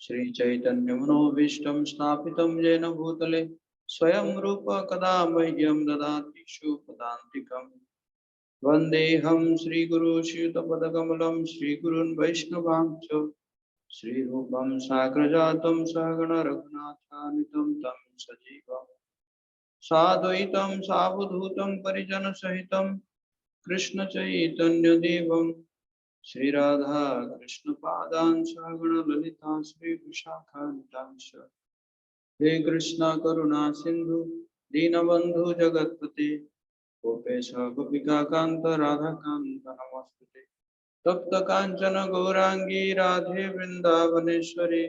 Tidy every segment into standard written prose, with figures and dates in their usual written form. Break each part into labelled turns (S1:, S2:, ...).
S1: श्रीचैतन्यमनोभीष्टं स्थापितं येन भूतले स्वयं रूप कदा मह्यं ददाति शुभदान्तिकम् वन्देऽहं श्रीगुरु श्रीयुतपदकमलं श्रीगुरून् वैष्णवांश्च श्रीरूपं साग्रजातं सहगण रघुनाथान्वितं तं सजीवम् साद्वैतं सावधूतं परिजनसहितं कृष्ण चैतन्यदेवं श्रीराधा कृष्णपादान् सहगण ललिता श्रीविशाखान्वितांश्च हे कृष्ण करुणा सिंधु दीनबंधु जगत्पते गोपेश गोपिका कांत राधा कांत नमस्ते तप्त कांचन गौरांगी राधे वृंदावनेश्वरी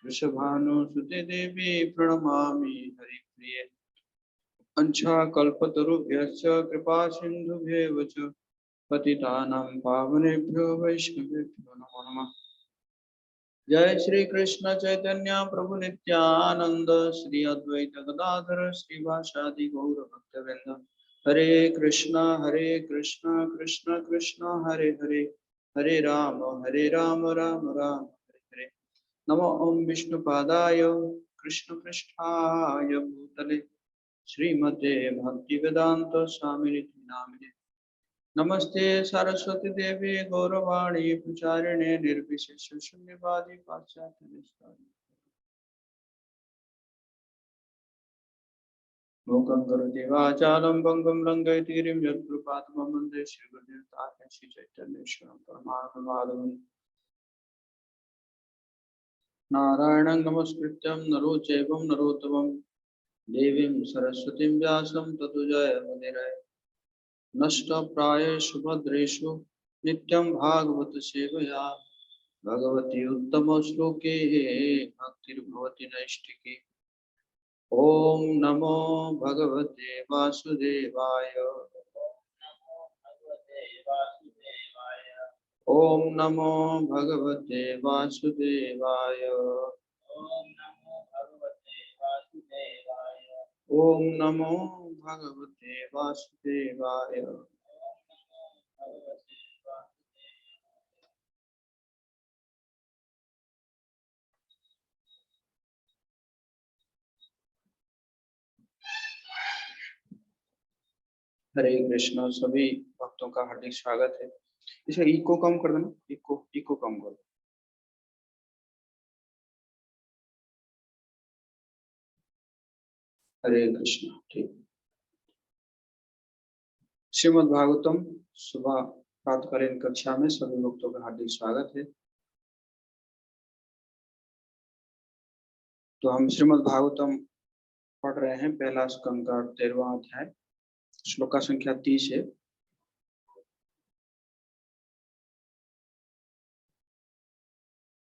S1: वृषभानुसुते देवी प्रणमामि हरिप्रिये अंशाकल्पतरुभ्यश्च कृपा सिन्धुभ्येव च पतितानां पावनेभ्यो वैष्णवेभ्यो नमो नमः। जय श्री कृष्ण चैतन्य प्रभु नित्यानंद श्री अद्वैत गदाधर श्रीवासादि गौर भक्तवृंद हरे कृष्णा कृष्ण कृष्ण हरे हरे हरे राम राम राम हरे हरे। नमो ओम विष्णुपादाय कृष्ण पृष्ठाय भूतले श्रीमते भक्तिवेदांत स्वामिनि नामिने नमस्ते सरस्वती देवी गौरवाणी प्रचारिणे निर्विशेष शून्यवादी पाश्चात्य लोकं करोति वाचालं भङ्गं लङ्घयति गिरिं यत्कृपातमहं वन्दे श्रीगुरुदेवतां श्रीचैतन्येश्वरं परमानन्दमाधवं नारायणं नमस्कृत्यं नरो चैवं नरोत्तमं देवीं सरस्वतीं व्यासं ततो जयमुदीरये नष्टप्रायेषु भद्रेषु नित्यं भागवत सेवया भगवती उत्तमश्लोके भक्तिर्भवति नैष्ठिकी। ओम नमो भगवते वासुदेवाय ओम नमो भगवते वासुदेवाय ओम नमो भगवते वासुदेवाय। हरे कृष्ण। सभी भक्तों का हार्दिक स्वागत है। इसे इको कम कर देना, इको कम कर। हरे कृष्ण। ठीक। श्रीमद् भागवतम सुबह प्रातःकालीन कक्षा में सभी भक्तों का हार्दिक स्वागत है। तो हम श्रीमद् भागवतम पढ़ रहे हैं, पहला स्कंद का 13वां अध्याय, श्लोक संख्या 30 है।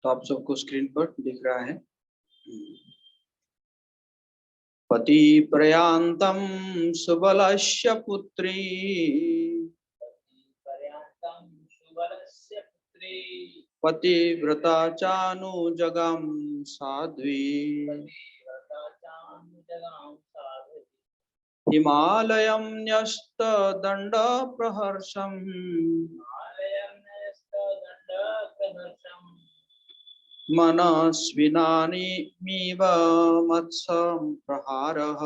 S1: तो आप सबको स्क्रीन पर दिख रहा है। पति प्रयांतम सुबलस्य पुत्री पतिव्रता चानुजगाम साध्वी हिमालयं न्यस्तदण्ड प्रहर्षम् मनस्विनानिमिव मत्सं प्रहारः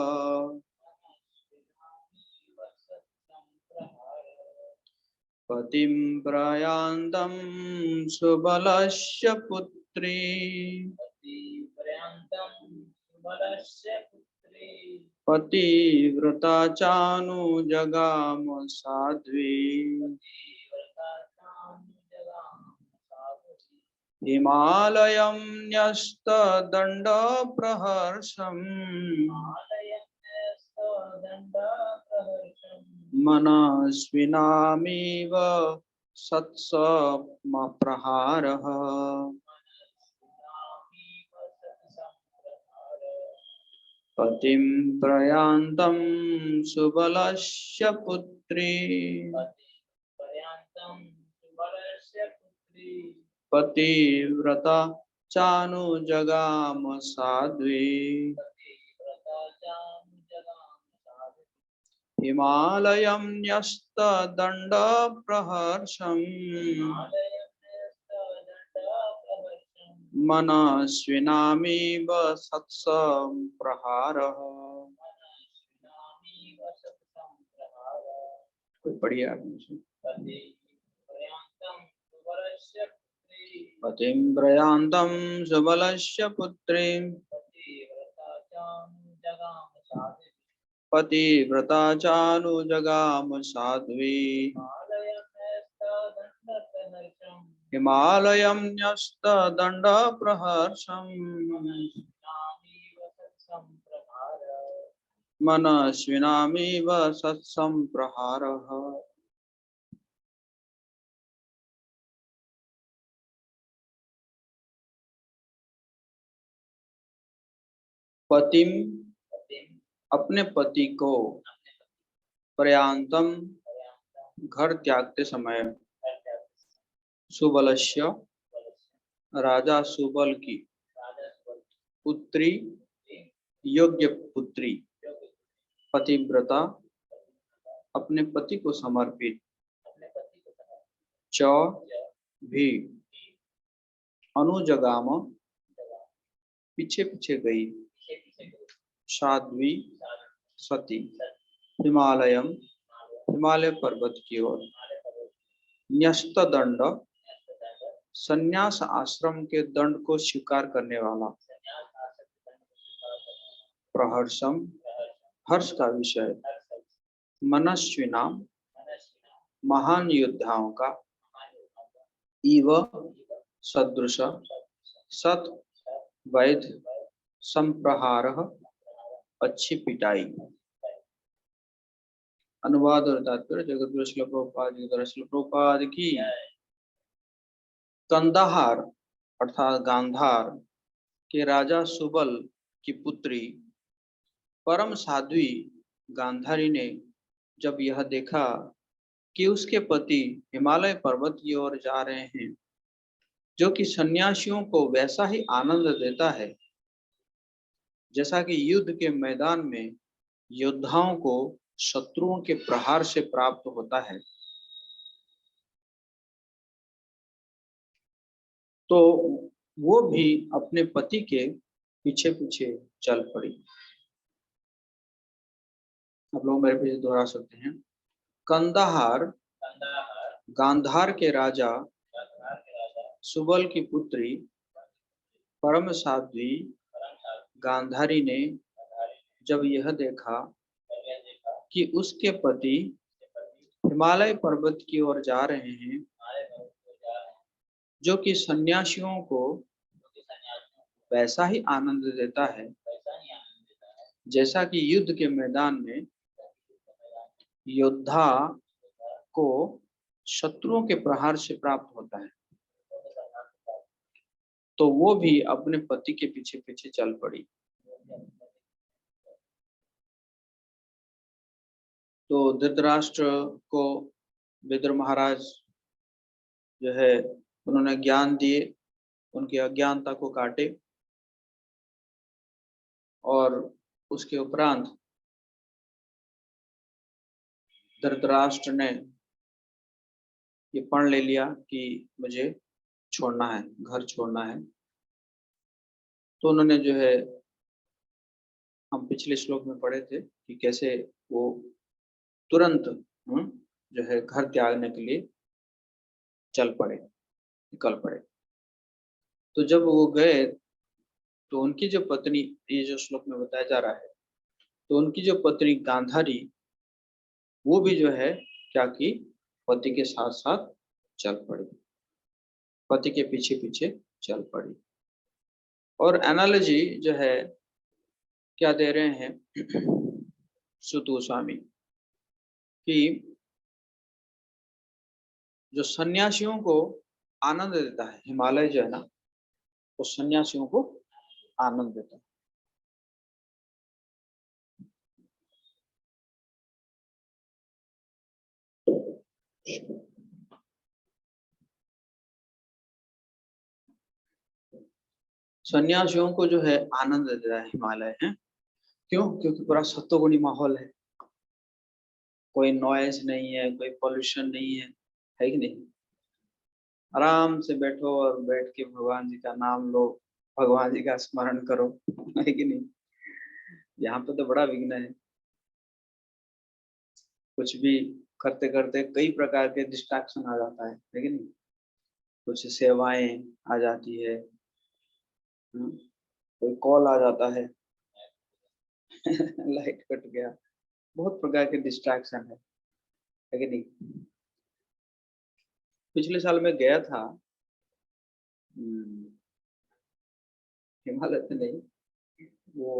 S1: पतिं प्रयान्तं सुबलस्य पुत्री पतिव्रता चानुजगाम साध्वी हिमालयं न्यस्तदण्ड प्रहर्षम् मनस्विनामिव सत्समप्रहारः पतिं प्रयान्तं सुबलस्य पुत्री पतिव्रता चानुजगाम साध्वी हिमालयं न्यस्तदण्ड प्रहर्षम् मनस्विनामीव सत्सम्प्रहारः। कोई बढ़िया आदमी। पतिं प्रयान्तं सुबलस्य पुत्रीं पतिव्रता चानुजगाम साध्वी हिमालयं न्यस्तदण्डप्रहर्षम् मनस्विनामीव सत्सम्प्रहारः। पतिम अपने पति को प्रयांतम घर त्यागते समय सुबलस्य राजा सुबल की पुत्री योग्य पुत्री पतिव्रता अपने पति को समर्पित च भी अनुजगाम पीछे पीछे गई साध्वी सती हिमालयम हिमालय पर्वत की ओर न्यस्त दंड संन्यास आश्रम के दंड को स्वीकार करने वाला प्रहर्षम हर्ष का विषय मनस्विना महान योद्धाओं का इव सदृश सत वैध संप्रहार अच्छी पिटाई। अनुवाद और तात्पर्य जगतगुरु श्रील प्रभुपाद की। कंदाहार अर्थात गांधार के राजा सुबल की पुत्री परम साध्वी गांधारी ने जब यह देखा कि उसके पति हिमालय पर्वत की ओर जा रहे हैं जो कि सन्यासियों को वैसा ही आनंद देता है जैसा कि युद्ध के मैदान में योद्धाओं को शत्रुओं के प्रहार से प्राप्त होता है, तो वो भी अपने पति के पीछे पीछे चल पड़ी। आप लोग मेरे पीछे दोहरा सकते हैं। कंदाहार गांधार के राजा सुबल की पुत्री परम साध्वी गांधारी ने जब यह देखा कि उसके पति हिमालय पर्वत की ओर जा रहे हैं जो कि सन्यासियों को वैसा ही आनंद देता है जैसा कि युद्ध के मैदान में योद्धा को शत्रुओं के प्रहार से प्राप्त होता है, तो वो भी अपने पति के पीछे पीछे चल पड़ी। तो धृतराष्ट्र को विदुर महाराज जो है उन्होंने ज्ञान दिए, उनकी अज्ञानता को काटे और उसके उपरांत धृतराष्ट्र ने ये पढ़ ले लिया कि मुझे छोड़ना है, घर छोड़ना है। तो उन्होंने जो है, हम पिछले श्लोक में पढ़े थे कि कैसे वो तुरंत जो है घर त्यागने के लिए चल पड़े, निकल पड़े। तो जब वो गए तो उनकी जो पत्नी, ये जो श्लोक में बताया जा रहा है, तो उनकी जो पत्नी गांधारी वो भी जो है क्या की पति के साथ साथ चल पड़ी, पति के पीछे पीछे चल पड़ी। और एनालॉजी जो है क्या दे रहे हैं सुत गोस्वामी कि जो सन्यासियों को आनंद देता है, हिमालय जो है ना वो सन्यासियों को आनंद देता है। सन्यासियों को जो है आनंद देता है हिमालय है। क्यों? क्योंकि पूरा सत्वगुणी माहौल है, कोई नॉइज नहीं है, कोई पॉल्यूशन नहीं है कि नहीं। आराम से बैठो और बैठ के भगवान जी का नाम लो, भगवान जी का स्मरण करो, है कि नहीं। यहाँ पे तो बड़ा विघ्न है, कुछ भी करते करते कई प्रकार के डिस्ट्रैक्शन आ जाता है कि नहीं। कुछ सेवाएं आ जाती है, कोई कॉल आ जाता है, लाइट कट गया, बहुत प्रकार के डिस्ट्रैक्शन है कि नहीं। पिछले साल मैं गया था हिमालय में नहीं, वो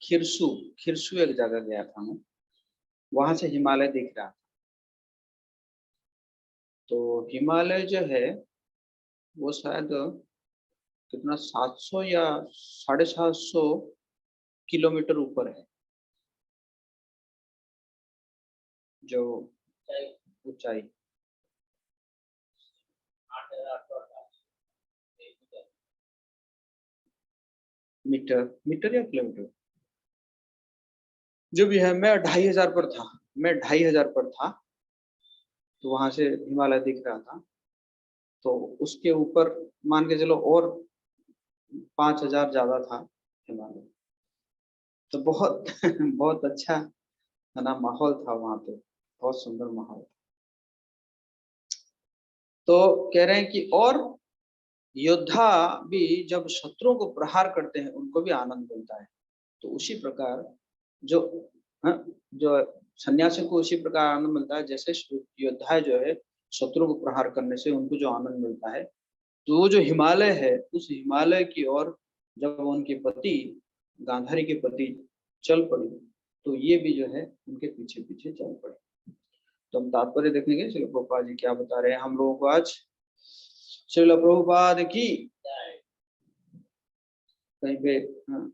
S1: खिरसू, खिरसू एक जगह गया था मैं, वहां से हिमालय दिख रहा था। तो हिमालय जो है वो शायद कितना 700 या 750 किलोमीटर ऊपर है, जो ऊंचाई। मीटर, मीटर या किलोमीटर, जो भी है। मैं 2500 पर था, मैं 2500 पर था, तो वहां से हिमालय दिख रहा था। तो उसके ऊपर मान के चलो और 5000 ज्यादा था हिमालय। तो बहुत बहुत अच्छा है ना, माहौल था वहां पे, बहुत सुंदर माहौल। तो कह रहे हैं कि और योद्धा भी जब शत्रुओं को प्रहार करते हैं उनको भी आनंद मिलता है। तो उसी प्रकार जो हाँ, जो सन्यासी को उसी प्रकार आनंद मिलता है जैसे योद्धा जो है शत्रु को प्रहार करने से उनको जो आनंद मिलता है। तो वो जो हिमालय है, उस हिमालय की ओर जब उनके पति, गांधारी के पति चल पड़े, तो ये भी जो है उनके पीछे पीछे चल पड़े। तो हम तात्पर्य देखेंगे श्रील प्रभुपाद जी क्या बता रहे हैं हम लोगों को आज। श्रील प्रभुपाद की कहीं पे हाँ,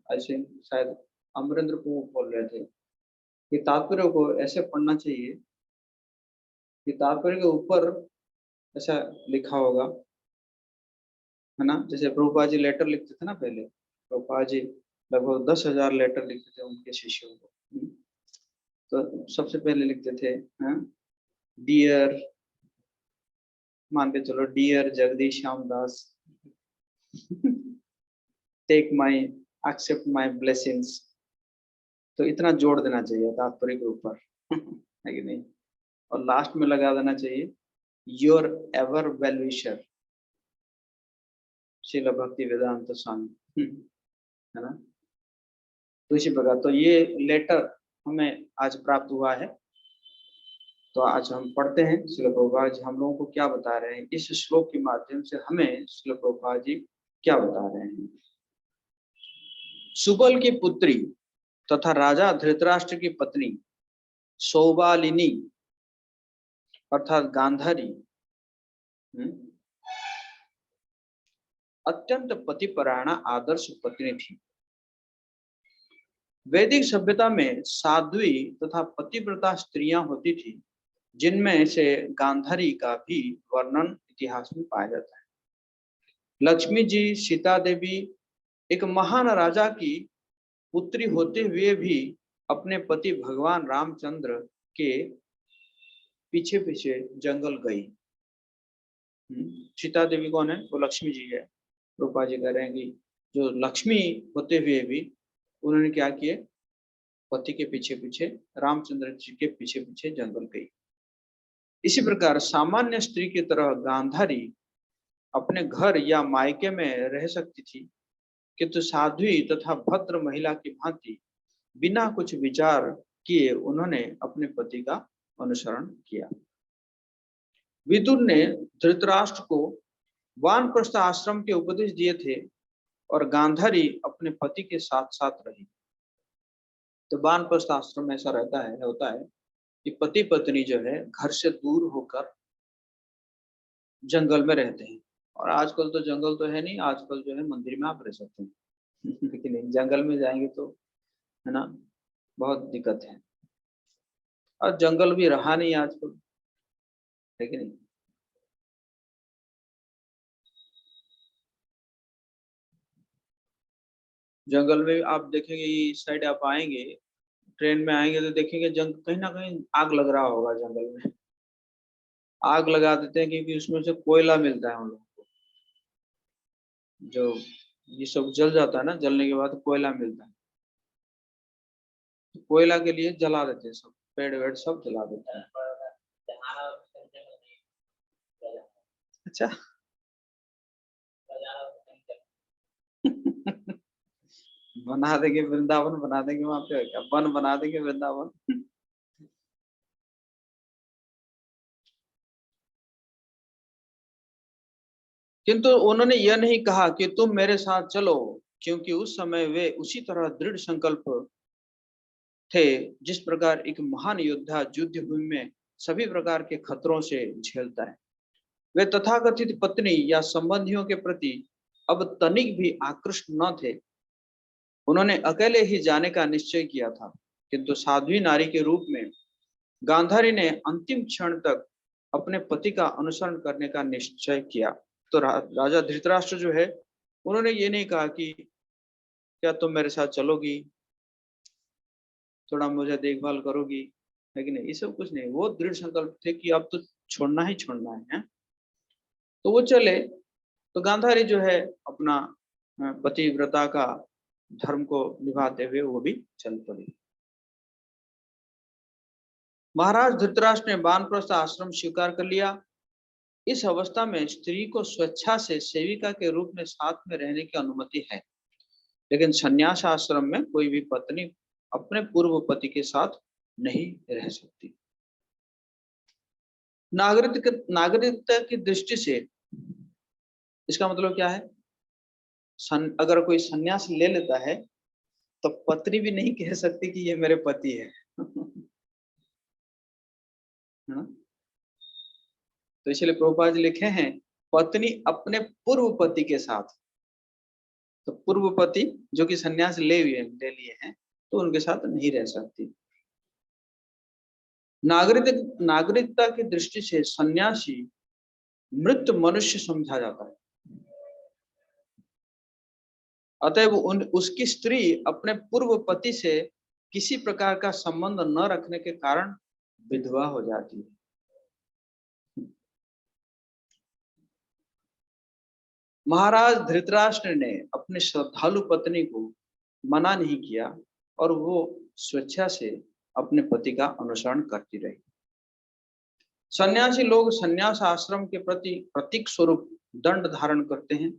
S1: ऐसे शायद अमरेंद्र प्रभु बोल रहे थे कि तात्पर्य को ऐसे पढ़ना चाहिए कि तात्पर्य के ऊपर ऐसा लिखा होगा, है ना। जैसे प्रभुपाद जी लेटर लिखते थे ना पहले, प्रभुपाद जी लगभग 10,000 लेटर लिखते थे उनके शिष्यों को। तो सबसे पहले लिखते थे डियर, मान के चलो dear Jagdish Shyam Das, take my, accept my blessings. तो इतना जोड़ देना चाहिए तात्पर्य के ऊपर, है कि नहीं। और लास्ट में लगा देना चाहिए योर एवर वेल विशर शिला भक्ति वेदांत स्वामी, है ना। तो इसी प्रकार तो ये लेटर हमें आज प्राप्त हुआ है। तो आज हम पढ़ते हैं श्रील प्रभुपाद जी हम लोगों को क्या बता रहे हैं, इस श्लोक के माध्यम से हमें श्रील प्रभुपाद जी क्या बता रहे हैं। सुबल की पुत्री तथा राजा धृतराष्ट्र की पत्नी सौबालिनी अर्थात गांधारी अत्यंत पतिपरायण आदर्श पत्नी थी। वैदिक सभ्यता में साध्वी तथा पतिव्रता स्त्रियां होती थी, जिनमें से गांधारी का भी वर्णन इतिहास में पाया जाता है। लक्ष्मी जी, सीता देवी एक महान राजा की पुत्री होते हुए भी अपने पति भगवान रामचंद्र के पीछे पीछे जंगल गई। सीता देवी कौन है? वो लक्ष्मी जी है। रूपा जी कह रहे हैं कि जो लक्ष्मी होते हुए भी उन्होंने क्या किए, पति के पीछे पीछे, रामचंद्र जी के पीछे पीछे जंगल गई। इसी प्रकार सामान्य स्त्री की तरह गांधारी अपने घर या मायके में रह सकती थी, किंतु साध्वी तथा भद्र महिला की भांति बिना कुछ विचार किए उन्होंने अपने पति का अनुसरण किया। विदुर ने धृतराष्ट्र को वानप्रस्थ आश्रम के उपदेश दिए थे और गांधारी अपने पति के साथ साथ रही। तो वानप्रस्थ आश्रम में ऐसा रहता है, होता है कि पति पत्नी जो है घर से दूर होकर जंगल में रहते हैं। और आजकल तो जंगल तो है नहीं, आजकल जो है मंदिर में आप रह सकते हैं लेकिन नहीं, जंगल में जाएंगे तो है ना बहुत दिक्कत है। और जंगल भी रहा नहीं आजकल, है कि नहीं। जंगल में आप देखेंगे इस साइड आप आएंगे, ट्रेन में आएंगे तो देखेंगे जंग कहीं ना कहीं आग लग रहा होगा जंगल में। आग लगा देते हैं, क्योंकि उसमें से कोयला मिलता है उन लोगों को। जो ये सब जल जाता है ना, जलने के बाद कोयला मिलता है, तो कोयला के लिए जला देते हैं, सब पेड़ वेड़ सब जला देते हैं। अच्छा। बना देंगे वृंदावन, बना देंगे वहां पे, क्या वन बना देंगे वृंदावन। किंतु उन्होंने यह नहीं कहा कि तुम मेरे साथ चलो, क्योंकि उस समय वे उसी तरह दृढ़ संकल्प थे जिस प्रकार एक महान योद्धा युद्ध भूमि में सभी प्रकार के खतरों से झेलता है। वे तथाकथित पत्नी या संबंधियों के प्रति अब तनिक भी आकृष्ट न थे। उन्होंने अकेले ही जाने का निश्चय किया था, किंतु साध्वी नारी के रूप में गांधारी ने अंतिम क्षण तक अपने पति का अनुसरण करने का निश्चय किया। तो राजा धृतराष्ट्र जो है, उन्होंने ये नहीं कहा कि क्या तुम मेरे साथ चलोगी, थोड़ा मुझे देखभाल करोगी, है कि नहीं, ये सब कुछ नहीं। वो दृढ़ संकल्प थे कि अब तो छोड़ना ही छोड़ना है। तो वो चले। तो गांधारी जो है अपना पतिव्रता का धर्म को निभाते हुए वो भी चल पड़ी। महाराज धृतराष्ट्र ने वानप्रस्थ आश्रम स्वीकार कर लिया। इस अवस्था में स्त्री को स्वेच्छा से सेविका के रूप में साथ में रहने की अनुमति है, लेकिन संन्यास आश्रम में कोई भी पत्नी अपने पूर्व पति के साथ नहीं रह सकती। नागरिकता की दृष्टि से इसका मतलब क्या है? अगर कोई संन्यास ले लेता है तो पत्नी भी नहीं कह सकती कि ये मेरे पति है। है ना? तो इसलिए प्रभुपाद जी लिखे हैं, पत्नी अपने पूर्व पति के साथ। तो पूर्व पति जो कि संन्यास ले लिए हैं, तो उनके साथ नहीं रह सकती। नागरिकता की दृष्टि से सन्यासी मृत मनुष्य समझा जाता है। अतएव उसकी स्त्री अपने पूर्व पति से किसी प्रकार का संबंध न रखने के कारण विधवा हो जाती है। महाराज धृतराष्ट्र ने अपनी श्रद्धालु पत्नी को मना नहीं किया और वो स्वेच्छा से अपने पति का अनुसरण करती रही। सन्यासी लोग सन्यास आश्रम के प्रति प्रतीक स्वरूप दंड धारण करते हैं।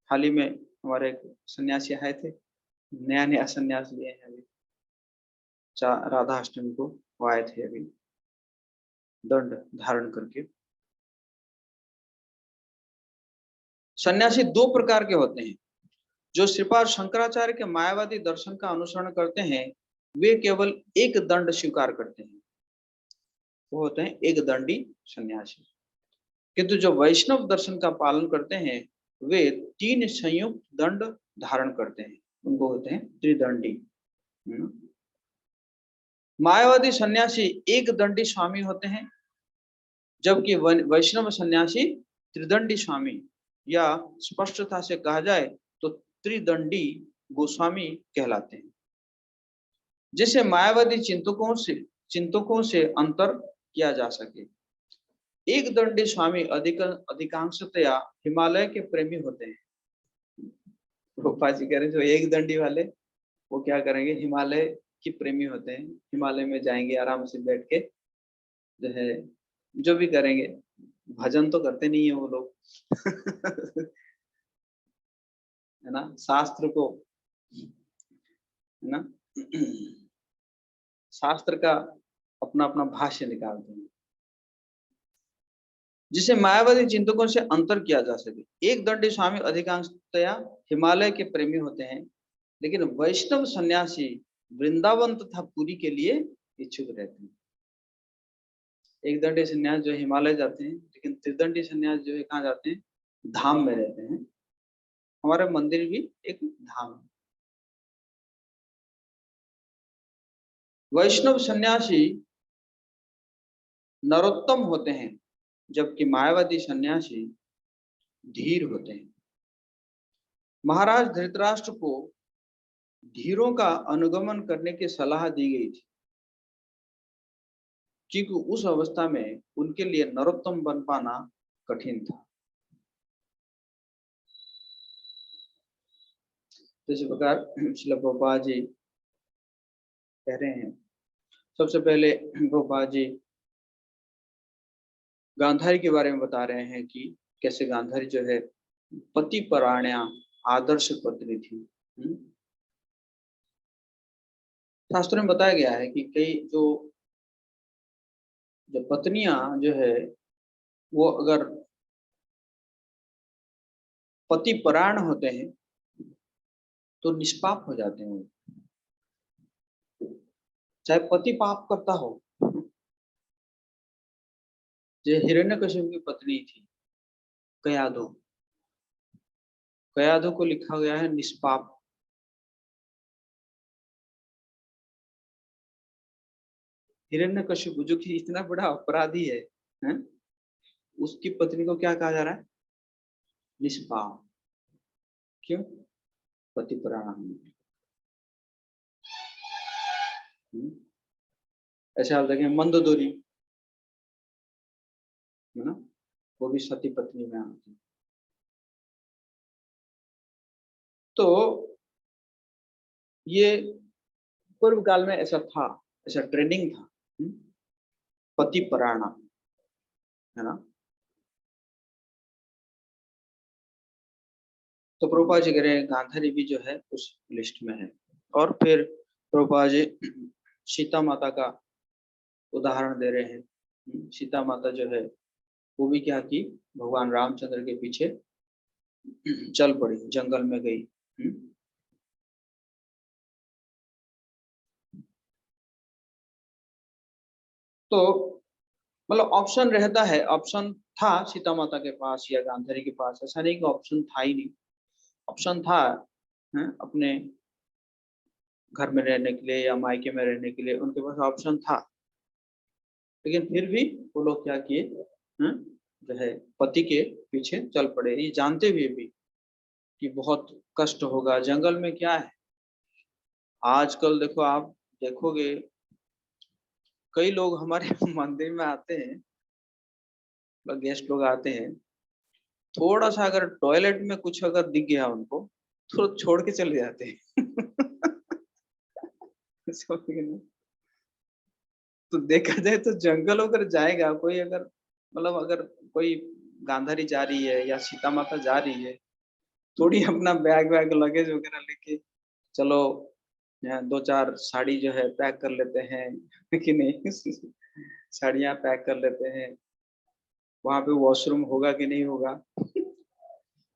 S1: हाल ही में हमारे सन्यासी आए थे, नया नया सन्यास लिए हैं अभी, राधा अष्टमी को वो आए थे अभी दंड धारण करके। सन्यासी दो प्रकार के होते हैं। जो श्रीपाद शंकराचार्य के मायावादी दर्शन का अनुसरण करते हैं, वे केवल एक दंड स्वीकार करते हैं, वो होते हैं एक दंडी सन्यासी। किंतु जो वैष्णव दर्शन का पालन करते हैं, वे तीन संयुक्त दंड धारण करते हैं, उनको होते हैं त्रिदंडी। मायावादी सन्यासी एक दंडी स्वामी होते हैं, जबकि वैष्णव सन्यासी त्रिदंडी स्वामी, या स्पष्टता से कहा जाए तो त्रिदंडी गोस्वामी कहलाते हैं। जिसे मायावादी चिंतकों से अंतर किया जा सके। एक दंडी स्वामी अधिकांशतया हिमालय के प्रेमी होते हैं। रूपा जी कह रहे जो एक दंडी वाले वो क्या करेंगे, हिमालय की प्रेमी होते हैं, हिमालय में जाएंगे आराम से बैठ के, जो है जो भी करेंगे, भजन तो करते नहीं है वो लोग। है ना, शास्त्र को, है ना, शास्त्र का अपना अपना भाष्य निकालते हैं, जिसे मायावादी चिंतकों से अंतर किया जा सके। एक दंडी स्वामी अधिकांशतया हिमालय के प्रेमी होते हैं, लेकिन वैष्णव सन्यासी वृंदावन तथा पुरी के लिए इच्छुक रहते हैं। एक दंडी सन्यास जो हिमालय जाते हैं, लेकिन त्रिदंडी सन्यास जो है कहाँ जाते हैं, धाम में रहते हैं। हमारा मंदिर भी एक धाम है। वैष्णव सन्यासी नरोत्तम होते हैं, जबकि मायावादी सन्यासी धीर होते हैं। महाराज धृतराष्ट्र को धीरों का अनुगमन करने की सलाह दी गई थी। क्योंकि उस अवस्था में उनके लिए नरोत्तम बन पाना कठिन था। तो इस प्रकार श्रील प्रभुपाद जी कह रहे हैं, सबसे पहले प्रभुपाद जी गांधारी के बारे में बता रहे हैं कि कैसे गांधारी जो है पति परायणा आदर्श पत्नी थी। शास्त्रों में बताया गया है कि कई जो पत्नियां जो है वो अगर पति परायण होते हैं तो निष्पाप हो जाते हैं, चाहे पति पाप करता हो। जो हिरण्यकशिपु की पत्नी थी कयाधु, कयाधु को लिखा गया है निष्पाप। हिरण्यकशिपु जो कि इतना बड़ा अपराधी है? उसकी पत्नी को क्या कहा जा रहा है? निष्पाप। क्यों? पति परायण। ऐसे आप देखें मंदोदरी है ना, वो भी सती पत्नी में आती। तो ये पूर्व काल में ऐसा था, ऐसा ट्रेंडिंग था, पति परायण है ना। तो प्रभुपाद जी कह रहे हैं गांधारी भी जो है उस लिस्ट में है। और फिर प्रभुपाद जी सीता माता का उदाहरण दे रहे हैं। सीता माता जो है वो भी क्या की, भगवान रामचंद्र के पीछे चल पड़ी, जंगल में गई। तो मतलब ऑप्शन रहता है, ऑप्शन था सीता माता के पास या गांधारी के पास, ऐसा नहीं कि ऑप्शन था ही नहीं, ऑप्शन था है? अपने घर में रहने के लिए या मायके में रहने के लिए उनके पास ऑप्शन था, लेकिन फिर भी वो लोग क्या किए, जो है पति के पीछे चल पड़े, ये जानते हुए भी कि बहुत कष्ट होगा जंगल में। क्या है आजकल देखो, आप देखोगे कई लोग हमारे मंदिर में आते हैं, गेस्ट लोग आते हैं, थोड़ा सा अगर टॉयलेट में कुछ अगर दिख गया उनको तो छोड़ के चले जाते हैं। समझ गए ना? तो देखा जाए तो जंगल अगर जाएगा कोई, अगर मतलब अगर कोई गांधारी जा रही है या सीता माता जा रही है, थोड़ी अपना बैग वैग लगेज वगैरह लेके चलो, दो चार साड़ी जो है पैक कर लेते हैं कि नहीं। साड़ियाँ पैक कर लेते हैं, वहां पे वॉशरूम होगा कि नहीं होगा।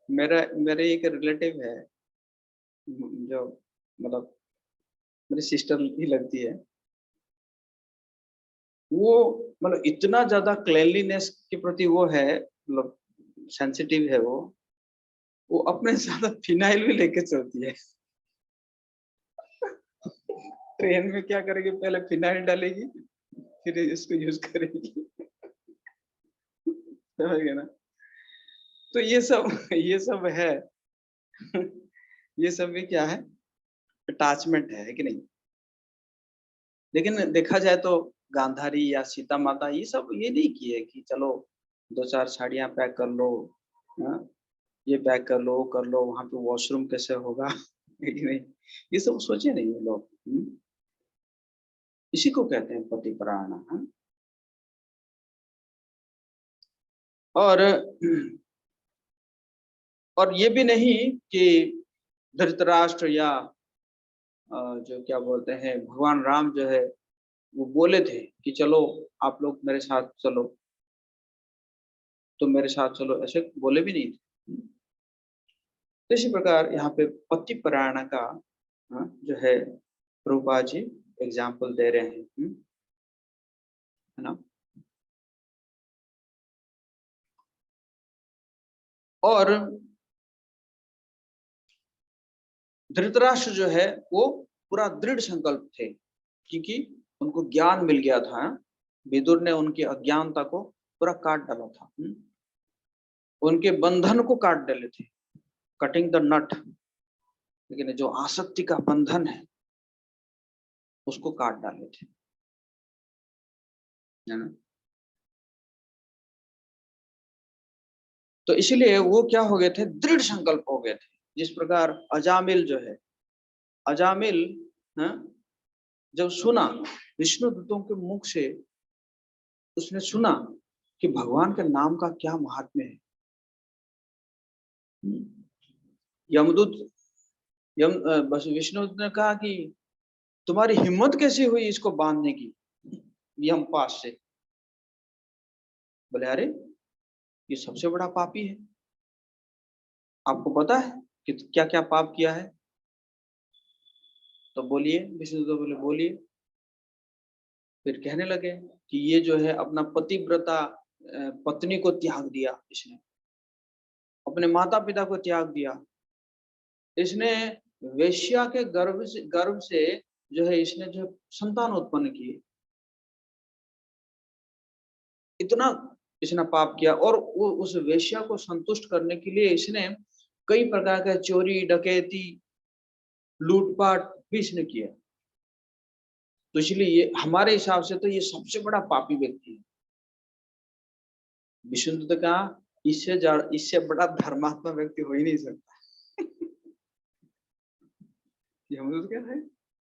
S1: मेरा मेरे एक रिलेटिव है जो मतलब मेरी सिस्टर ही लगती है, वो मतलब इतना ज्यादा क्लेanलीनेस के प्रति वो है, मतलब सेंसिटिव है वो अपने साथ फिनाइल भी लेके चलती है। ट्रेन में क्या करेगी, पहले फिनाइल डालेगी फिर इसको यूज करेगी। समझ गए ना? तो ये सब है। ये सब भी क्या है, अटैचमेंट है कि नहीं। लेकिन देखा जाए तो गांधारी या सीता माता ये सब ये नहीं किए कि चलो दो चार साड़ियां पैक कर लो, हाँ, ये पैक कर लो, कर लो, वहां पे वॉशरूम कैसे होगा। है कि नहीं, ये सब सोचे नहीं वो लोग। इसी को कहते हैं पति परायण। हाँ? और और ये भी नहीं कि धृतराष्ट्र या जो क्या बोलते हैं भगवान राम जो है वो बोले थे कि चलो आप लोग मेरे साथ चलो, तो मेरे साथ चलो, ऐसे बोले भी नहीं थे। तो इसी प्रकार यहाँ पे पति परायण का जो है प्रभुपाद जी एग्जाम्पल दे रहे हैं, है ना। और धृतराष्ट्र जो है वो पूरा दृढ़ संकल्प थे, क्योंकि उनको ज्ञान मिल गया था। विदुर ने उनकी अज्ञानता को पूरा काट डाला था, उनके बंधन को काट डाले थे, कटिंग द नट। लेकिन जो आसक्ति का बंधन है उसको काट डाले थे। है ना। तो इसलिए वो क्या हो गए थे, दृढ़ संकल्प हो गए थे। जिस प्रकार अजामिल जो है, अजामिल, हाँ, जब सुना विष्णु दूतों के मुख से, उसने सुना कि भगवान के नाम का क्या महात्म्य है। यमदूत, बस विष्णु ने कहा कि तुम्हारी हिम्मत कैसी हुई इसको बांधने की यमपाश से। बोले अरे ये सबसे बड़ा पापी है, आपको पता है कि क्या क्या पाप किया है। तो बोलिए, विष्णु तो बोले बोलिए। फिर कहने लगे कि ये जो है अपना पतिव्रता पत्नी को त्याग दिया, इसने अपने माता पिता को त्याग दिया, इसने वेश्या के गर्भ से जो है इसने जो संतान उत्पन्न किए, इतना इसने पाप किया। और वो उस वेश्या को संतुष्ट करने के लिए इसने कई प्रकार का चोरी डकैती लूटपाट भी इसने किया। तो इसलिए ये हमारे हिसाब से तो ये सबसे बड़ा पापी व्यक्ति है। विष्णु तो कहा इससे बड़ा धर्मात्मा व्यक्ति हो ही नहीं सकता। हम तो क्या है,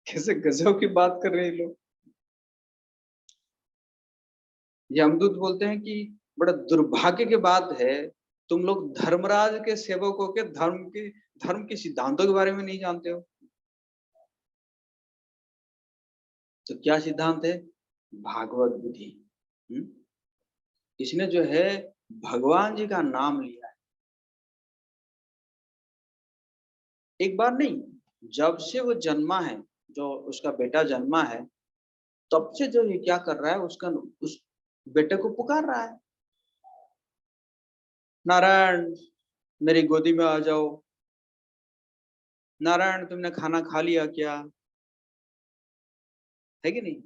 S1: कैसे गजब की बात कर रहे हैं लोग। यमदूत बोलते हैं कि बड़ा दुर्भाग्य की बात है, तुम लोग धर्मराज के सेवकों के धर्म के सिद्धांतों के बारे में नहीं जानते हो। तो क्या सिद्धांत है, भागवत विधि। इसने जो है भगवान जी का नाम लिया है, एक बार नहीं, जब से वो जन्मा है, जो उसका बेटा जन्मा है, तब से जो ये क्या कर रहा है, उस बेटे को पुकार रहा है, नारायण मेरी गोदी में आ जाओ, नारायण तुमने खाना खा लिया क्या, है कि नहीं।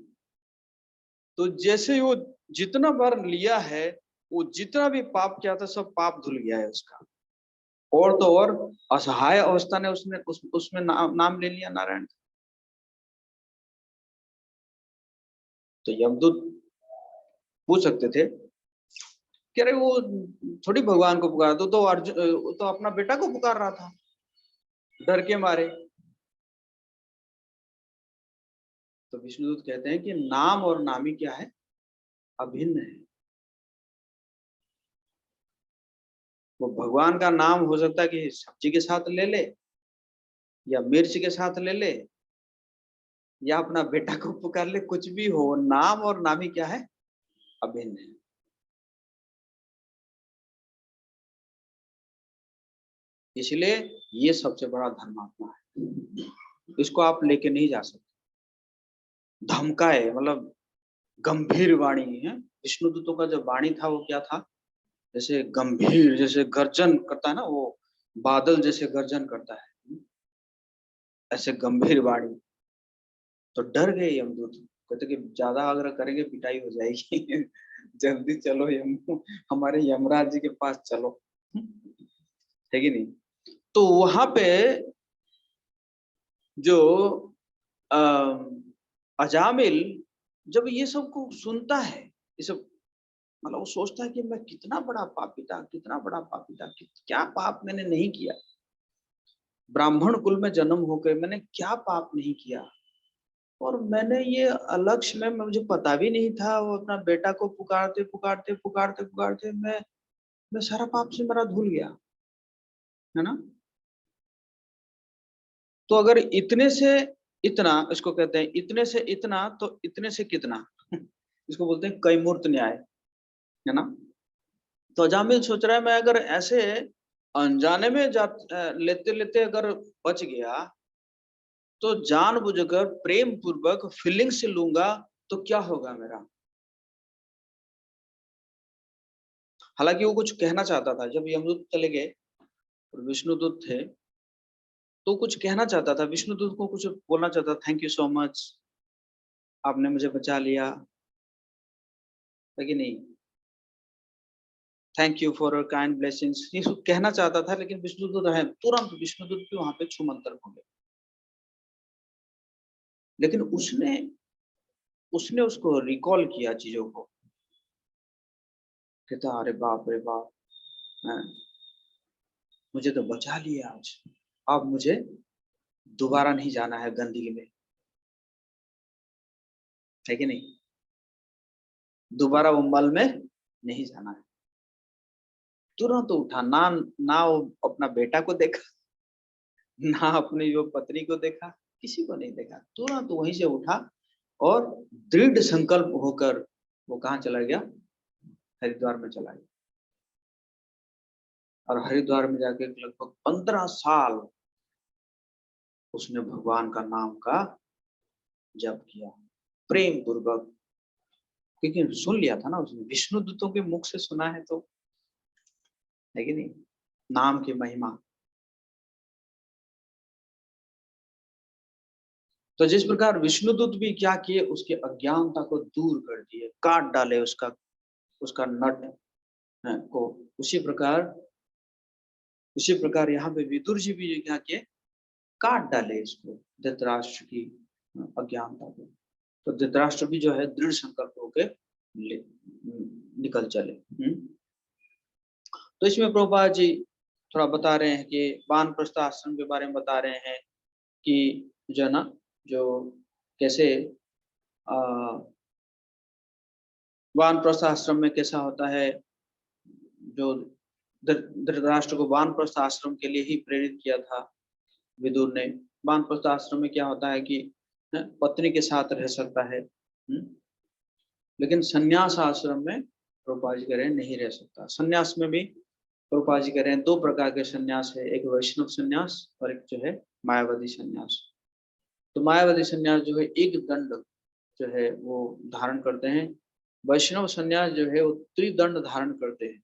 S1: तो जैसे ही वो जितना बार लिया है, वो जितना भी पाप किया था सब पाप धुल गया है उसका। और तो और असहाय अवस्था ने उसमें नाम ले लिया नारायण। तो यमदूत पूछ सकते थे कि अरे वो थोड़ी भगवान को पुकारा, तो अर्जुन तो अपना बेटा को पुकार रहा था डर के मारे। तो विष्णुदूत कहते हैं कि नाम और नामी क्या है, अभिन्न है। वो भगवान का नाम हो सकता है कि सब्जी के साथ ले ले, या मिर्च के साथ ले ले, या अपना बेटा को पुकार ले, कुछ भी हो, नाम और नामी क्या है, अभिन्न है। इसलिए ये सबसे बड़ा धर्मात्मा है, इसको आप लेके नहीं जा सकते। धमकाए मतलब गंभीर वाणी है। विष्णुदूतों का जो वाणी था वो क्या था, जैसे गंभीर, जैसे गर्जन करता है ना, वो बादल जैसे गर्जन करता है, ऐसे गंभीर वाणी। तो डर गए यमदूत, कहते कि ज्यादा आग्रह करेंगे पिटाई हो जाएगी। जल्दी चलो हमारे यमराज जी के पास चलो, है कि नहीं। तो वहां पे जो अजामिल जब ये सब को सुनता है, ये सब मतलब वो सोचता है कि मैं कितना बड़ा पापी था, कितना बड़ा पापी था, क्या पाप मैंने नहीं किया, ब्राह्मण कुल में जन्म होकर मैंने क्या पाप नहीं किया। और मैंने ये अलक्ष्य में मुझे पता भी नहीं था, वो अपना बेटा को पुकारते पुकारते पुकारते पुकारते मैं सारा पाप से मेरा धुल गया, है ना। तो अगर इतने से इतना, इसको कहते हैं इतने से इतना, तो इतने से कितना, इसको बोलते हैं कैमूर्त न्याय, है ना। तो अजामिल सोच रहा है मैं अगर ऐसे अनजाने में लेते लेते अगर बच गया, तो जानबूझकर प्रेम पूर्वक फीलिंग से लूंगा तो क्या होगा मेरा। हालांकि वो कुछ कहना चाहता था, जब यमदूत चले गए और विष्णुदूत थे, तो कुछ कहना चाहता था, विष्णुदूत को कुछ बोलना चाहता, थैंक यू सो मच, आपने मुझे बचा लिया, है कि नहीं, thank you for your kind blessings, ये सब कहना चाहता था। लेकिन विष्णुदूत है, तुरंत विष्णुदूत भी वहां पे छुमंतर हो गए। लेकिन उसने उसने उसको रिकॉल किया चीजों को, कहता अरे बाप रे बाप, हैं, मुझे तो बचा लिया आज, अब मुझे दोबारा नहीं जाना है गंदगी में, है कि नहीं? दोबारा वो मल में नहीं जाना है। तुरंत उठा, ना ना वो अपना बेटा को देखा, ना अपनी वो पत्नी को देखा, किसी को नहीं देखा, तुरंत वहीं से उठा और दृढ़ संकल्प होकर वो कहाँ चला गया? हरिद्वार में चला गया। और हरिद्वार में जाके लगभग 15 साल उसने भगवान का नाम का जप किया, प्रेम पूर्वक, क्योंकि सुन लिया था ना उसने, विष्णु दूतों के मुख से सुना है, तो है कि नहीं, नाम की महिमा। तो जिस प्रकार विष्णुदूत भी क्या किए, उसके अज्ञानता को दूर कर दिए, काट डाले उसका उसका नट को, उसी प्रकार यहाँ पे विदुर जी भी क्या किए, काट डाले इसको, धृतराष्ट्र की अज्ञानता को। तो धृतराष्ट्र भी जो है दृढ़ संकल्प होके निकल चले। तो इसमें प्रभुपाद जी थोड़ा बता रहे हैं कि वानप्रस्थ आश्रम के बारे में बता रहे हैं कि जो है ना, जो कैसे वानप्रस्थ आश्रम में कैसा होता है, जो धृतराष्ट्र को वानप्रस्थ आश्रम के लिए ही प्रेरित किया था विदुर ने। वानप्रस्थ आश्रम में क्या होता है कि पत्नी के साथ रह सकता है, लेकिन संन्यास आश्रम में प्रभुपाद जी कह रहे हैं नहीं रह सकता। संन्यास में भी प्रभुपाद जी कह रहे हैं 2 प्रकार के संन्यास है, एक वैष्णव संन्यास और एक जो है मायावादी संन्यास। तो मायावादी संन्यास जो है एक दंड जो है वो धारण करते हैं, वैष्णव संन्यास जो है वो त्रिदंड धारण करते हैं।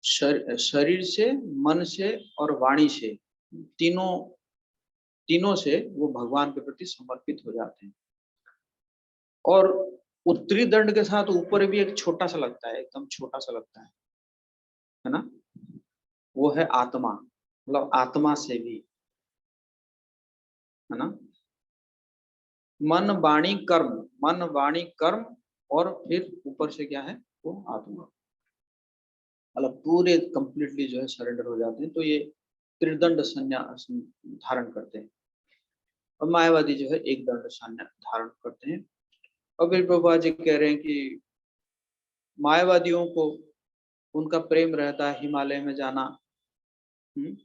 S1: शरीर से, मन से और वाणी से, तीनों तीनों से वो भगवान के प्रति समर्पित हो जाते हैं। और उत्तरी दंड के साथ ऊपर भी एक छोटा सा लगता है, एकदम छोटा सा लगता है ना, वो है आत्मा, मतलब आत्मा से भी, है ना, मन वाणी कर्म, मन वाणी कर्म, और फिर ऊपर से क्या है, वो आत्मा, मतलब पूरे कंप्लीटली जो है सरेंडर हो जाते हैं। तो ये त्रिदंड संन्यास धारण करते हैं, और मायावादी जो है एक दंड संन्यास धारण करते हैं। और फिर प्रभुपाद जी कह रहे हैं कि मायावादियों को उनका प्रेम रहता है हिमालय में जाना, ठीक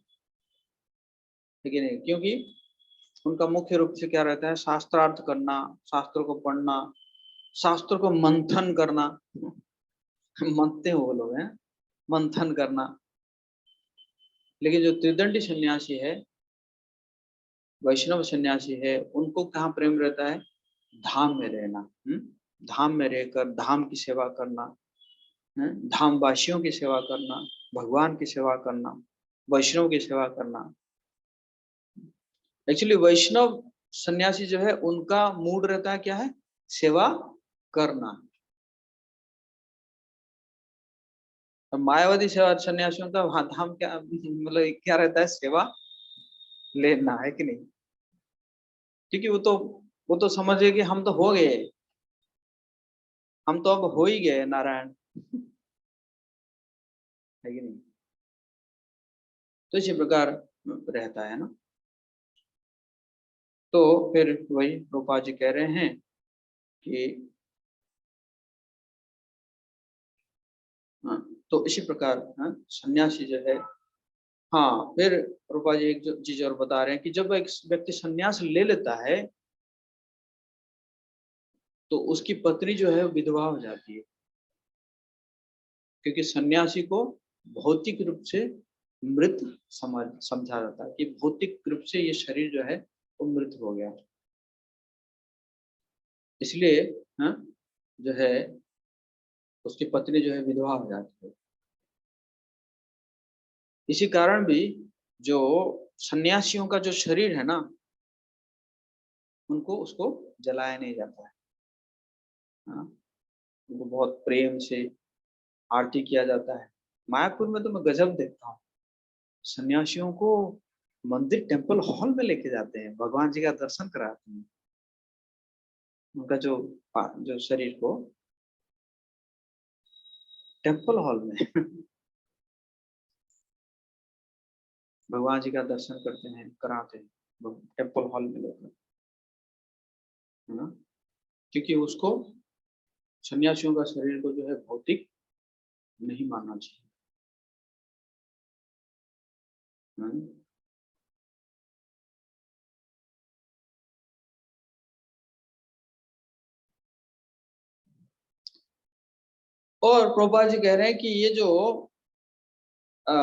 S1: है नहीं, क्योंकि उनका मुख्य रूप से क्या रहता है, शास्त्रार्थ करना, शास्त्रों को पढ़ना, शास्त्रों को मंथन करना, मनते हो वो लोग हैं, मंथन करना। लेकिन जो त्रिदंडी सन्यासी है, वैष्णव सन्यासी है, उनको कहाँ प्रेम रहता है, धाम में रहना, धाम में रहकर धाम की सेवा करना, धाम वासियों की सेवा करना, भगवान की सेवा करना, वैष्णव की सेवा करना। एक्चुअली वैष्णव सन्यासी जो है उनका मूड रहता है क्या है, सेवा करना। मायावादी सेवा सन्यासियों का धाम क्या, मतलब क्या रहता है, सेवा लेना, है कि नहीं? क्योंकि वो तो समझे कि हम तो हो गए, हम तो अब हो ही गए नारायण, है कि नहीं? तो इसी प्रकार रहता है ना। तो फिर वही रूपा जी कह रहे हैं कि हाँ, तो इसी प्रकार सन्यासी जो है, हाँ, फिर रूपा जी एक चीज और बता रहे हैं कि जब एक व्यक्ति सन्यास ले लेता है तो उसकी पत्नी जो है विधवा हो जाती है, क्योंकि सन्यासी को भौतिक रूप से मृत समझा जाता है, कि भौतिक रूप से ये शरीर जो है वो मृत हो गया, इसलिए हाँ, जो है उसकी पत्नी जो है विधवा हो जाती है। इसी कारण भी जो सन्यासियों का जो शरीर है ना, उनको उसको जलाया नहीं जाता है, हाँ, उनको बहुत प्रेम से आरती किया जाता है। मायापुर में तो मैं गजब देखता हूँ, सन्यासियों को मंदिर टेम्पल हॉल में लेके जाते हैं, भगवान जी का दर्शन कराते हैं, उनका जो जो शरीर को टेम्पल हॉल में भगवान जी का दर्शन करते हैं, कराते हैं टेम्पल हॉल में लेकर, है ना। क्योंकि उसको सन्यासियों का शरीर को जो है भौतिक नहीं मानना चाहिए, है ना? और प्रभुपाद जी कह रहे हैं कि ये जो अ,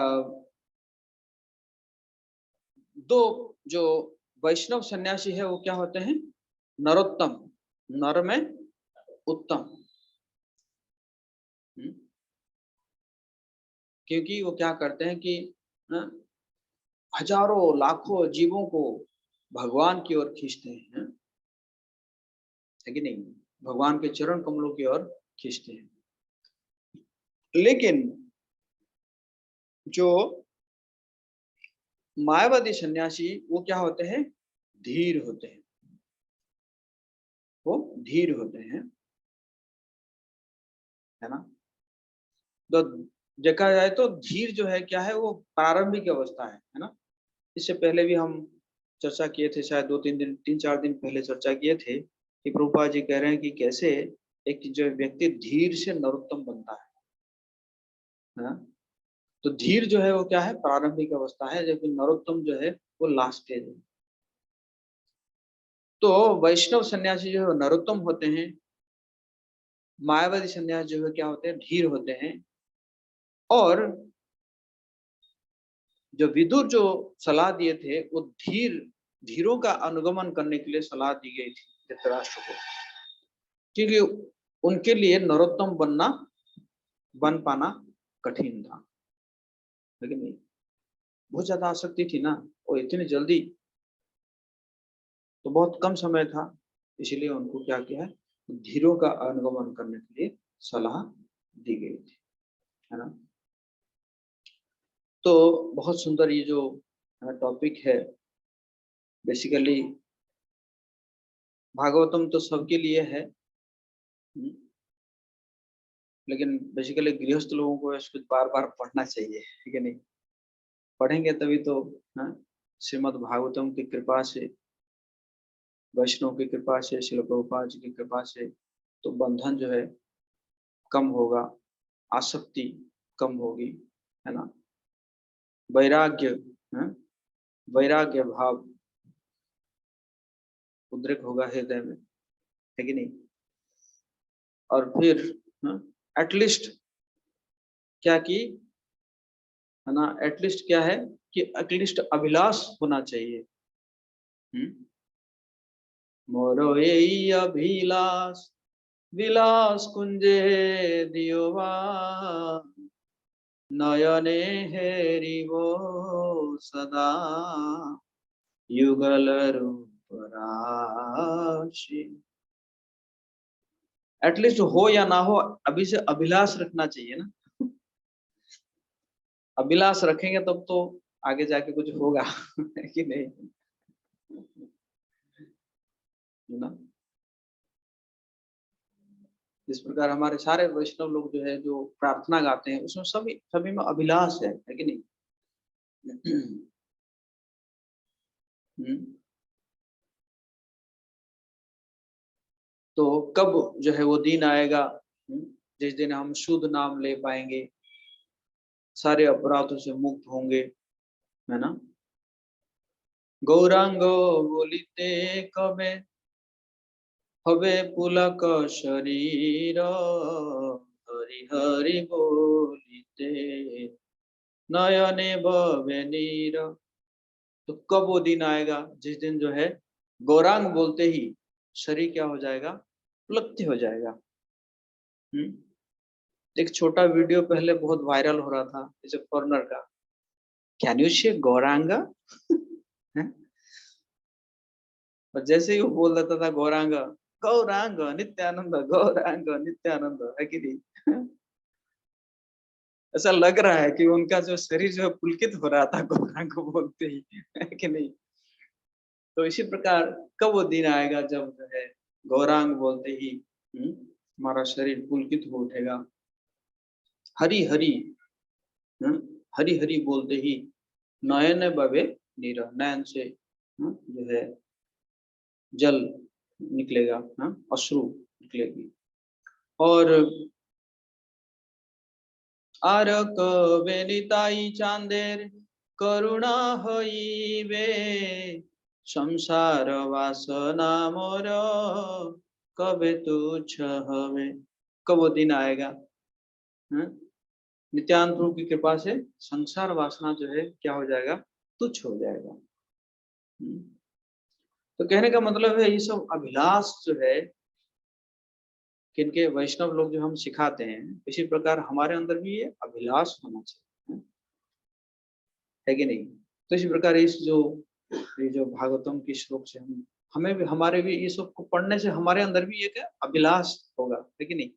S1: दो जो वैष्णव सन्यासी है वो क्या होते हैं, नरोत्तम, नर में उत्तम। हम्म, क्योंकि वो क्या करते हैं कि अ, हजारों लाखों जीवों को भगवान की ओर खींचते हैं, है कि नहीं, भगवान के चरण कमलों की ओर खींचते हैं। लेकिन जो मायावादी सन्यासी वो क्या होते हैं, धीर होते हैं, वो धीर होते हैं, है ना। तो देखा जाए तो धीर जो है क्या है, वो प्रारंभिक अवस्था है ना। इससे पहले भी हम चर्चा किए थे, शायद 2-3 दिन, 3-4 दिन पहले चर्चा किए थे कि प्रभुपाद जी कह रहे हैं कि कैसे एक जो व्यक्ति धीर से नरोत्तम बनता है ना। तो धीर जो है वो क्या है, प्रारंभिक अवस्था है, जबकि नरोत्तम जो है वो लास्ट स्टेज है। तो वैष्णव सन्यासी जो है वो नरोत्तम होते हैं, मायावादी सन्यासी जो है क्या होते हैं, धीर होते हैं। और जो विदुर जो सलाह दिए थे वो धीरों का अनुगमन करने के लिए सलाह दी गई थी धृतराष्ट्र को, क्योंकि उनके लिए नरोत्तम बन पाना कठिन था, लेकिन नहीं, बहुत ज्यादा आसक्ति थी ना, और इतनी जल्दी तो बहुत कम समय था, इसलिए उनको क्या किया है, धीरों का अनुगमन करने के लिए सलाह दी गई थी, है ना। तो बहुत सुंदर ये जो टॉपिक है, बेसिकली भागवतम तो सबके लिए है, लेकिन बेसिकली गृहस्थ लोगों को इसको बार बार पढ़ना चाहिए, ठीक है नहीं, पढ़ेंगे तभी तो, हाँ, श्रीमद् भागवतम की कृपा से, वैष्णव की कृपा से, श्रील प्रभुपाद जी की कृपा से तो बंधन जो है कम होगा, आसक्ति कम होगी, है ना। वैराग्य, हाँ, वैराग्य भाव उद्रेक होगा हृदय में, है कि नहीं। और फिर एटलीस्ट क्या की, है ना, एटलीस्ट क्या है कि एटलीस्ट अभिलाष होना चाहिए। मोरो यही अभिलाष, विलास कुंजे दियोवा, नयने हेरिवो सदा, युगल रूप राशि। एटलीस्ट हो या ना हो, अभी से अभिलाष रखना चाहिए ना। अभिलाष रखेंगे तब तो आगे जाके कुछ होगा है कि नहीं, है ना। जिस प्रकार हमारे सारे वैष्णव लोग जो है जो प्रार्थना गाते हैं उसमें सभी सभी में अभिलाष है कि नहीं। हम्म, तो कब जो है वो दिन आएगा, जिस दिन हम शुद्ध नाम ले पाएंगे, सारे अपराधों से मुक्त होंगे, है ना। गौरांग बोलिते कबे हबे पुलक शरीर, हरि हरि बोलिते नयने भवे नीर। तो कब वो दिन आएगा जिस दिन जो है गौरांग बोलते ही शरीर क्या हो जाएगा, पुलक्ति हो जाएगा। एक छोटा वीडियो पहले बहुत वायरल हो रहा था, जैसे फॉरनर का, कैन यू से गौरांग और जैसे ही वो बोल देता था गौरांग, गौरांग नित्यानंद, गौरांग नित्यानंद, है कि नहीं। ऐसा लग रहा है कि उनका जो शरीर जो है पुलकित हो रहा था गौरांग को बोलते ही, है कि नहीं। तो इसी प्रकार कब वो दिन आएगा जब जो है गौरांग बोलते ही हमारा शरीर पुलकित हो उठेगा। हरि हरि, हरि हरि बोलते ही नयन बवे नीर, नयन से जो है जल निकलेगा, अश्रु निकलेगी। और आर कबे निताई चांदेर करुणा हईबे, संसार वासना मोर कबे तुच्छ हवे। कब वो दिन आएगा, नित्यानंद प्रभु की कृपा से संसार वासना जो है क्या हो जाएगा, तुच्छ हो जाएगा। तो कहने का मतलब है ये सब अभिलाष जो है किनके, वैष्णव लोग जो हम सिखाते हैं, इसी प्रकार हमारे अंदर भी ये अभिलाष होना चाहिए, है कि नहीं। तो इसी प्रकार ये जो भागवतम की श्लोक से हमें भी, हमारे भी ये सब को पढ़ने से हमारे अंदर भी एक अभिलाष होगा, है कि नहीं।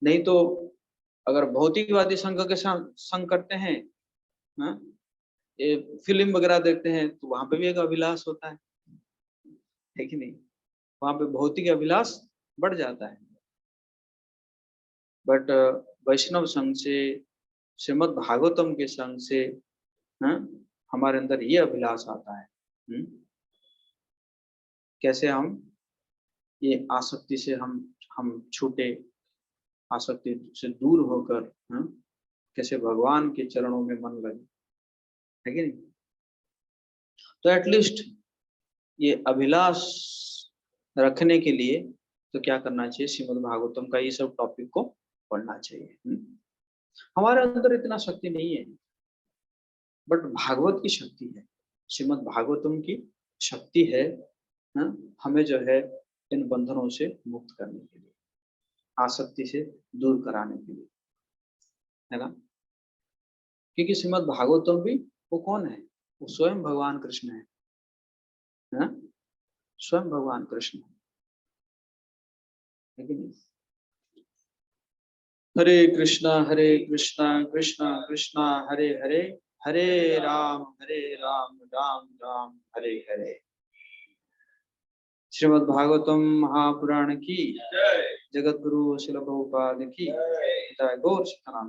S1: नहीं तो अगर भौतिकवादी संघ के संग करते हैं, ये फिल्म वगैरह देखते हैं, तो वहां पे भी एक अभिलाष होता है कि नहीं। वहां पे भौतिक अभिलाष बढ़ जाता है। बट वैष्णव संघ से, श्रीमद् भागवतम के संग से हमारे अंदर ये अभिलाष आता है। कैसे हम ये आसक्ति से हम छूटे, आसक्ति से दूर होकर कैसे भगवान के चरणों में मन लगे, है कि नहीं। तो एटलीस्ट ये अभिलाष रखने के लिए तो क्या करना चाहिए, श्रीमद् भागवतम का ये सब टॉपिक को पढ़ना चाहिए। हमारे अंदर इतना शक्ति नहीं है, बट भागवत की शक्ति है, श्रीमद् भागवतम की शक्ति है, हमें जो है इन बंधनों से मुक्त करने के लिए, आसक्ति से दूर कराने के लिए, है ना। क्योंकि श्रीमद् भागवतम भी वो कौन है, वो स्वयं भगवान कृष्ण है, स्वयं भगवान कृष्ण है कि नहीं। हरे कृष्णा कृष्णा कृष्णा हरे हरे, हरे राम राम राम हरे हरे। श्रीमद् भागवतम महापुराण की जगत गुरु श्रील प्रभुपाद की जय। गौर सीताराम।